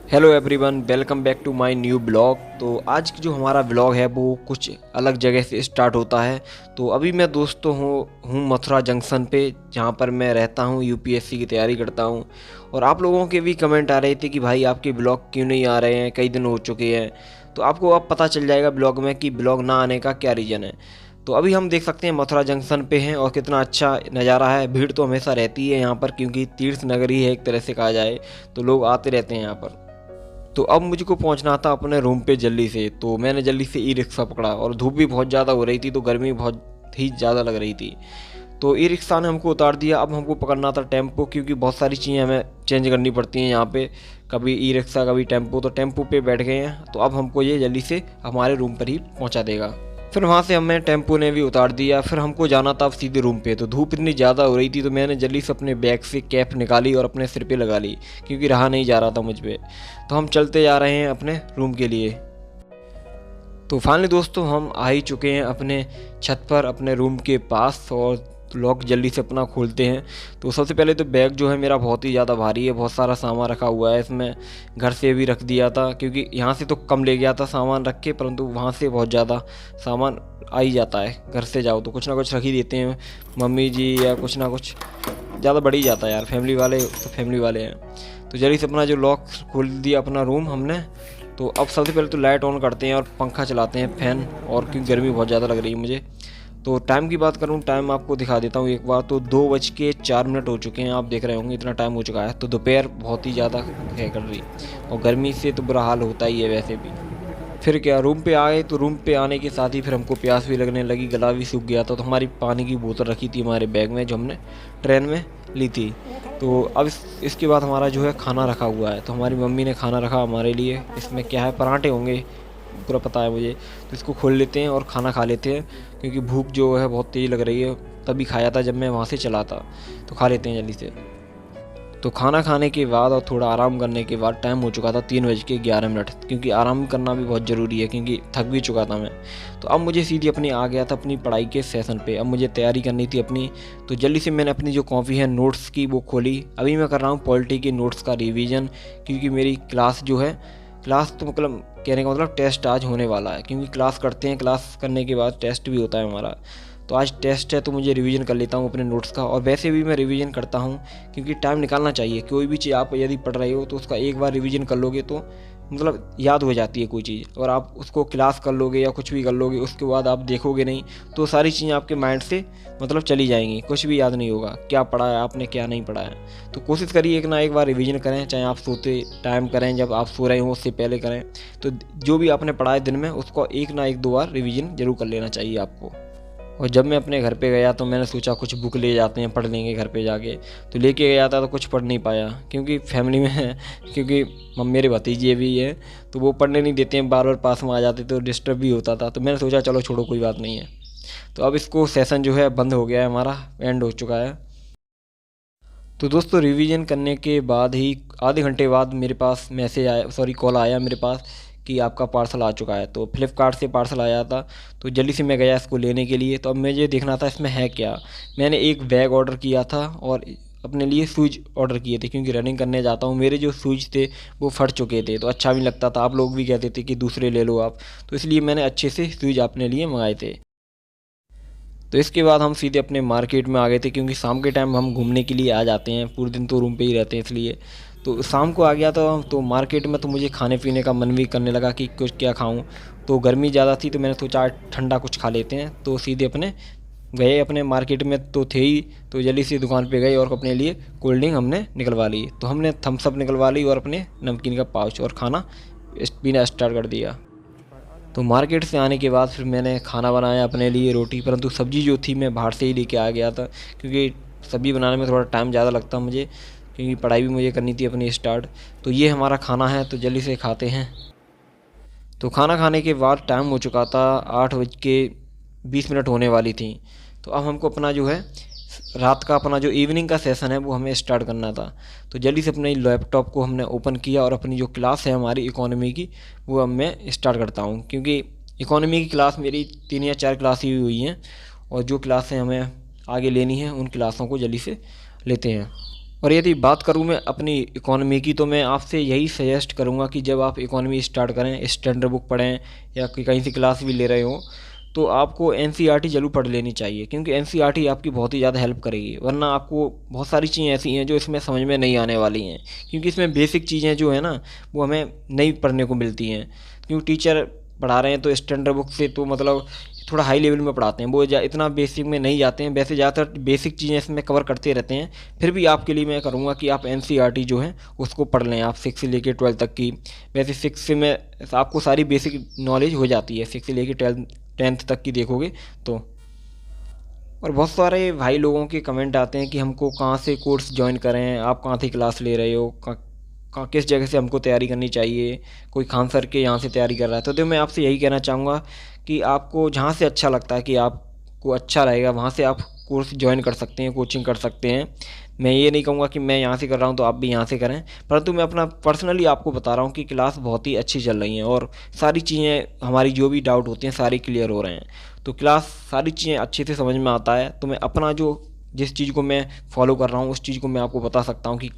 Hello everyone, welcome back to my new blog. तो आज की जो हमारा ब्लॉग है वो कुछ अलग जगह से स्टार्ट होता है। तो अभी मैं दोस्तों हूँ मथुरा जंक्शन पे, जहाँ पर मैं रहता हूँ, यूपीएससी की तैयारी करता हूँ। और आप लोगों के भी कमेंट आ रहे थे कि भाई आपके ब्लॉग क्यों नहीं आ रहे हैं, कई दिन हो चुके हैं। तो आपको अब पता चल जाएगा ब्लॉग में कि ब्लॉग ना आने का क्या रीज़न है। तो अभी हम देख सकते हैं मथुरा जंक्शन पे हैं और कितना अच्छा नज़ारा है। भीड़ तो हमेशा रहती है यहाँ पर, क्योंकि तीर्थ नगरी है एक तरह से कहा जाए, तो लोग आते रहते हैं यहाँ पर। तो अब मुझको पहुंचना था अपने रूम पे जल्दी से, तो मैंने जल्दी से ई रिक्शा पकड़ा और धूप भी बहुत ज़्यादा हो रही थी, तो गर्मी बहुत ही ज़्यादा लग रही थी। तो ई रिक्शा ने हमको उतार दिया। अब हमको पकड़ना था टेम्पो, क्योंकि बहुत सारी चीज़ें हमें चेंज करनी पड़ती हैं यहाँ पे, कभी ई रिक्शा कभी टेम्पो। तो टेम्पो पे बैठ गए हैं, तो अब हमको ये जल्दी से हमारे रूम पर ही पहुँचा देगा। फिर वहाँ से हमें टेम्पो ने भी उतार दिया। फिर हमको जाना था अब सीधे रूम पे। तो धूप इतनी ज़्यादा हो रही थी, तो मैंने जल्दी से अपने बैग से कैप निकाली और अपने सिर पे लगा ली, क्योंकि रहा नहीं जा रहा था मुझ पे। तो हम चलते जा रहे हैं अपने रूम के लिए। तो फाइनली दोस्तों हम आ ही चुके हैं अपने छत पर, अपने रूम के पास। और लॉक जल्दी से अपना खोलते हैं। तो सबसे पहले तो बैग जो है मेरा बहुत ही ज़्यादा भारी है, बहुत सारा सामान रखा हुआ है इसमें। घर से भी रख दिया था, क्योंकि यहाँ से तो कम ले गया था सामान रख के, परंतु वहाँ से बहुत ज़्यादा सामान आ ही जाता है। घर से जाओ तो कुछ ना कुछ रख ही देते हैं मम्मी जी, या कुछ ना कुछ ज़्यादा बढ़ ही जाता है यार। फैमिली वाले तो फैमिली वाले हैं। तो जल्दी से अपना जो लॉक खोल दिया अपना रूम हमने। तो अब सबसे पहले तो लाइट ऑन करते हैं और पंखा चलाते हैं, फ़ैन, और क्योंकि गर्मी बहुत ज़्यादा लग रही है मुझे। तो टाइम की बात करूँ, टाइम आपको दिखा देता हूँ एक बार। तो 2:04 हो चुके हैं, आप देख रहे होंगे इतना टाइम हो चुका है। तो दोपहर बहुत ही ज़्यादा है कर रही, और गर्मी से तो बुरा हाल होता ही है वैसे भी। फिर क्या, रूम पे आए तो रूम पे आने के साथ ही फिर हमको प्यास भी लगने लगी, गला भी सूख गया था। तो हमारी पानी की बोतल रखी थी हमारे बैग में, जो हमने ट्रेन में ली थी। तो अब इसके बाद हमारा जो है खाना रखा हुआ है। तो हमारी मम्मी ने खाना रखा हमारे लिए। इसमें क्या है, पराठे होंगे, पूरा पता है मुझे। तो इसको खोल लेते हैं और खाना खा लेते हैं, क्योंकि भूख जो है बहुत तेज़ लग रही है। तभी खाया था जब मैं वहाँ से चला था। तो खा लेते हैं जल्दी से। तो खाना खाने के बाद और थोड़ा आराम करने के बाद टाइम हो चुका था 3:11, क्योंकि आराम करना भी बहुत ज़रूरी है, क्योंकि थक भी चुका था मैं। तो अब मुझे सीधी अपनी आ गया था अपनी पढ़ाई के सेशन पे। अब मुझे तैयारी करनी थी अपनी। तो जल्दी से मैंने अपनी जो कॉपी है नोट्स की वो खोली। अभी मैं कर रहा हूँ पॉलिटी के नोट्स का रिवीजन, क्योंकि मेरी क्लास जो है, क्लास तो मतलब कहने का मतलब टेस्ट आज होने वाला है, क्योंकि क्लास करते हैं, क्लास करने के बाद टेस्ट भी होता है हमारा। तो आज टेस्ट है, तो मुझे रिवीजन कर लेता हूँ अपने नोट्स का। और वैसे भी मैं रिवीजन करता हूँ, क्योंकि टाइम निकालना चाहिए। कोई भी चीज़ आप यदि पढ़ रहे हो तो उसका एक बार रिवीजन कर लोगे तो मतलब याद हो जाती है कोई चीज़। और आप उसको क्लास कर लोगे या कुछ भी कर लोगे, उसके बाद आप देखोगे नहीं, तो सारी चीज़ें आपके माइंड से मतलब चली जाएंगी, कुछ भी याद नहीं होगा क्या पढ़ा है आपने, क्या नहीं पढ़ा है। तो कोशिश करिए एक ना एक बार रिवीजन करें, चाहे आप सोते टाइम करें, जब आप सो रहे हो उससे पहले करें। तो जो भी आपने पढ़ा है दिन में, उसको एक ना एक दो बार रिवीजन जरूर कर लेना चाहिए आपको। और जब मैं अपने घर पे गया तो मैंने सोचा कुछ बुक ले जाते हैं, पढ़ लेंगे घर पे जाके। तो लेके गया था तो कुछ पढ़ नहीं पाया, क्योंकि फैमिली में है, क्योंकि मेरे भतीजे भी हैं, तो वो पढ़ने नहीं देते हैं, बार बार पास में आ जाते, तो डिस्टर्ब भी होता था। तो मैंने सोचा चलो छोड़ो, कोई बात नहीं है। तो अब इसको सेशन जो है बंद हो गया है, हमारा एंड हो चुका है। तो दोस्तों रिवीजन करने के बाद ही आधे घंटे बाद मेरे पास मैसेज आया, सॉरी कॉल आया मेरे पास, कि आपका पार्सल आ चुका है। तो फ्लिपकार्ट से पार्सल आया था। तो जल्दी से मैं गया इसको लेने के लिए। तो अब मुझे देखना था इसमें है क्या। मैंने एक बैग ऑर्डर किया था और अपने लिए शूज़ ऑर्डर किए थे, क्योंकि रनिंग करने जाता हूँ। मेरे जो शूज़ थे वो फट चुके थे, तो अच्छा भी लगता था, आप लोग भी कहते थे कि दूसरे ले लो आप। तो इसलिए मैंने अच्छे से शूज़ अपने लिए मंगाए थे। तो इसके बाद हम सीधे अपने मार्केट में आ गए थे, क्योंकि शाम के टाइम हम घूमने के लिए आ जाते हैं, पूरे दिन तो रूम पे ही रहते हैं इसलिए। तो शाम को आ गया था तो मार्केट में, तो मुझे खाने पीने का मन भी करने लगा कि कुछ क्या खाऊं। तो गर्मी ज़्यादा थी, तो मैंने सोचा ठंडा कुछ खा लेते हैं। तो सीधे अपने गए अपने मार्केट में, तो थे ही, तो जल्दी से दुकान पे गए और अपने लिए कोल्ड ड्रिंक हमने निकलवा ली। तो हमने थम्स अप निकलवा ली और अपने नमकीन का पाउच, और खाना पीना स्टार्ट कर दिया। तो मार्केट से आने के बाद फिर मैंने खाना बनाया अपने लिए, रोटी। परंतु सब्ज़ी जो थी मैं बाहर से ही लेके आ गया था, क्योंकि सब्ज़ी बनाने में थोड़ा टाइम ज़्यादा लगता मुझे, क्योंकि पढ़ाई भी मुझे करनी थी अपनी स्टार्ट। तो ये हमारा खाना है, तो जल्दी से खाते हैं। तो खाना खाने के बाद टाइम हो चुका था 8:20 होने वाली थी। तो अब हमको अपना जो है रात का अपना जो इवनिंग का सेशन है वो हमें स्टार्ट करना था। तो जल्दी से अपने लैपटॉप को हमने ओपन किया और अपनी जो क्लास है हमारी इकोनॉमी की, वो अब मैं स्टार्ट करता हूँ, क्योंकि इकोनॉमी की क्लास मेरी 3 या 4 क्लास ही हुई हैं, और जो क्लासें हमें आगे लेनी है उन क्लासों को जल्दी से लेते हैं। और यदि बात करूँ मैं अपनी इकोनॉमी की, तो मैं आपसे यही सजेस्ट करूँगा कि जब आप इकोनॉमी स्टार्ट करें, स्टैंडर्ड बुक पढ़ें या कहीं से क्लास भी ले रहे हो, तो आपको एनसीईआरटी जरूर पढ़ लेनी चाहिए, क्योंकि एनसीईआरटी आपकी बहुत ही ज़्यादा हेल्प करेगी। वरना आपको बहुत सारी चीज़ें ऐसी हैं जो इसमें समझ में नहीं आने वाली हैं, क्योंकि इसमें बेसिक चीज़ें जो है ना, वो हमें नहीं पढ़ने को मिलती हैं। क्योंकि टीचर पढ़ा रहे हैं तो स्टैंडर्ड बुक से तो मतलब थोड़ा हाई लेवल में पढ़ाते हैं, वो इतना बेसिक में नहीं जाते हैं। वैसे ज़्यादातर बेसिक चीज़ें इसमें कवर करते रहते हैं। फिर भी आपके लिए मैं करूँगा कि आप एनसीईआरटी जो है उसको पढ़ लें, आप 6 से लेकर 12 तक की। वैसे 6 में आपको सारी बेसिक नॉलेज हो जाती है, 6 से लेकर 10th तक की देखोगे तो। और बहुत सारे भाई लोगों के कमेंट आते हैं कि हमको कहाँ से कोर्स ज्वाइन करें, आप कहाँ से क्लास ले रहे हो, कहाँ किस जगह से हमको तैयारी करनी चाहिए। कोई खान सर के यहाँ से तैयारी कर रहा है, तो मैं आपसे यही कहना चाहूँगा कि आपको जहाँ से अच्छा लगता है, कि आपको अच्छा रहेगा, वहाँ से आप कोर्स ज्वाइन कर सकते हैं, कोचिंग कर सकते हैं। मैं ये नहीं कहूँगा कि मैं यहाँ से कर रहा हूँ तो आप भी यहाँ से करें, परंतु मैं अपना पर्सनली आपको बता रहा हूँ कि क्लास बहुत ही अच्छी चल रही हैं और सारी चीज़ें हमारी जो भी डाउट होती हैं सारी क्लियर हो रहे हैं। तो क्लास सारी चीज़ें अच्छे से समझ में आता है। तो मैं अपना जो जिस चीज़ को मैं फॉलो कर रहा हूँ उस चीज़ को मैं आपको बता सकता हूँ कि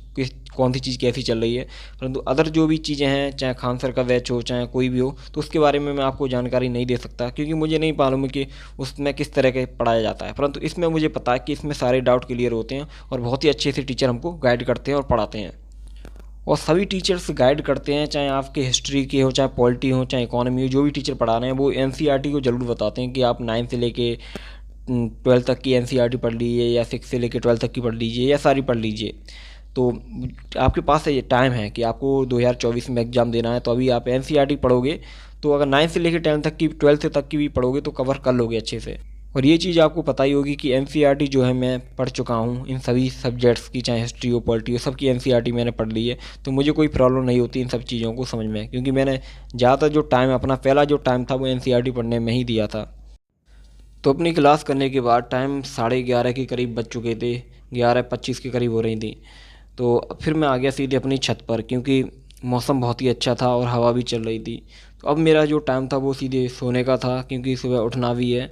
कौन सी चीज़ कैसी चल रही है। परंतु अदर जो भी चीज़ें हैं, चाहे खान सर का बैच हो, चाहे कोई भी हो, तो उसके बारे में मैं आपको जानकारी नहीं दे सकता, क्योंकि मुझे नहीं मालूम है कि उसमें किस तरह के पढ़ाया जाता है। परंतु इसमें मुझे पता है कि इसमें सारे डाउट क्लियर होते हैं और बहुत ही अच्छे से टीचर हमको गाइड करते हैं और पढ़ाते हैं। और सभी टीचर्स गाइड करते हैं, चाहे आपके हिस्ट्री के हो, चाहे पॉलिटी हो, चाहे इकोनॉमी हो, जो भी टीचर पढ़ा रहे हैं वो एनसीईआरटी को ज़रूर बताते हैं कि आप 9 से लेके 12 तक की एनसीईआरटी पढ़ लीजिए, या 6 से लेके 12 तक की पढ़ लीजिए, या सारी पढ़ लीजिए। तो आपके पास ये टाइम है कि आपको 2024 में एग्ज़ाम देना है, तो अभी आप एनसीईआरटी पढ़ोगे तो अगर 9 से लेकर 10 तक की, 12 तक की भी पढ़ोगे तो कवर कर लोगे अच्छे से। और ये चीज़ आपको पता ही होगी कि एनसीईआरटी जो है मैं पढ़ चुका हूँ इन सभी सब्जेक्ट्स की, चाहे हिस्ट्री हो, पॉलिटी हो, सबकी एनसीईआरटी मैंने पढ़ ली है। तो मुझे कोई प्रॉब्लम नहीं होती इन सब चीज़ों को समझ में, क्योंकि मैंने ज़्यादातर जो टाइम, अपना पहला जो टाइम था वो एनसीईआरटी पढ़ने में ही दिया था। तो अपनी क्लास करने के बाद टाइम 11:30 के करीब बज चुके थे, 11:25 के करीब हो रही थी। तो फिर मैं आ गया सीधे अपनी छत पर, क्योंकि मौसम बहुत ही अच्छा था और हवा भी चल रही थी। तो अब मेरा जो टाइम था वो सीधे सोने का था, क्योंकि सुबह उठना भी है।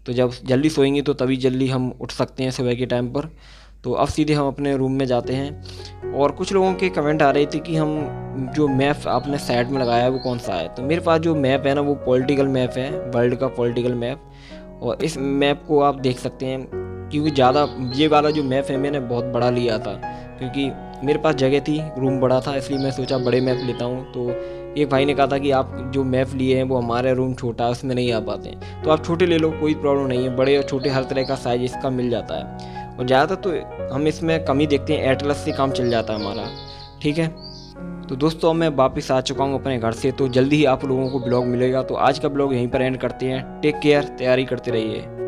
तो जब जल्दी सोएंगे तो तभी जल्दी हम उठ सकते हैं सुबह के टाइम पर। तो अब सीधे हम अपने रूम में जाते हैं। और कुछ लोगों के कमेंट आ रहे थे कि हम जो मैप आपने साइड में लगाया है वो कौन सा है। तो मेरे पास जो मैप है ना, वो पॉलिटिकल मैप है, वर्ल्ड का पॉलिटिकल मैप। और इस मैप को आप देख सकते हैं, क्योंकि ज़्यादा ये वाला जो मैप है मैंने बहुत बड़ा लिया था, क्योंकि मेरे पास जगह थी, रूम बड़ा था, इसलिए मैं सोचा बड़े मैप लेता हूँ। तो एक भाई ने कहा था कि आप जो मैप लिए हैं वो हमारे रूम छोटा है, उसमें नहीं आ पाते हैं, तो आप छोटे ले लो, कोई प्रॉब्लम नहीं है। बड़े और छोटे हर तरह का साइज इसका मिल जाता है। और ज़्यादातर तो हम इसमें कम ही देखते हैं, एटलस से काम चल जाता है हमारा। ठीक है, तो दोस्तों अब मैं वापस आ चुका हूँ अपने घर से। तो जल्दी ही आप लोगों को ब्लॉग मिलेगा। तो आज का ब्लॉग यहीं पर एंड करते हैं। टेक केयर, तैयारी करते रहिए।